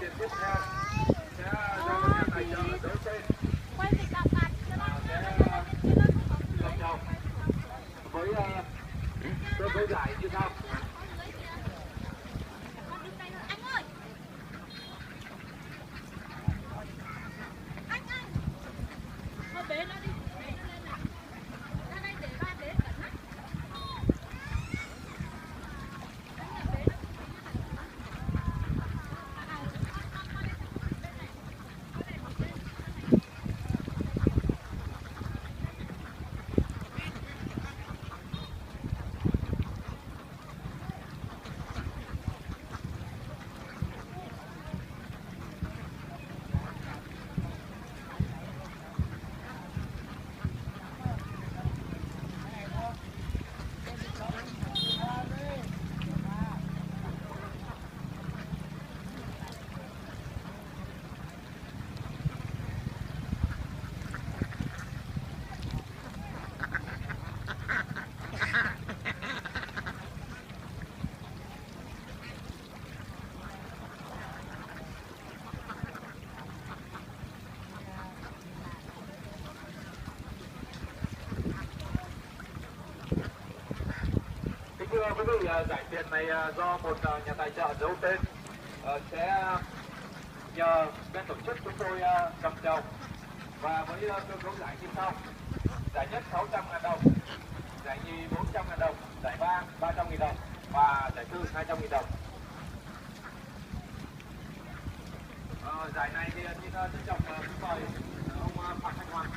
tiền tiếp theo sẽ do nhà tài trợ giấu tên cầm đầu với giải như sau. Thưa quý vị, giải tiền này do một nhà tài trợ giấu tên sẽ nhờ bên tổ chức chúng tôi cầm đầu và với cơ cấu giải như sau: giải nhất 600.000 đồng, giải nhì 400.000 đồng, giải ba 300.000 đồng và giải tư 200.000 đồng. Giải này thì xin trân trọng mời ông Phạm Thanh Hoàng,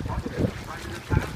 Phó Chủ tịch Ủy ban nhân dân xã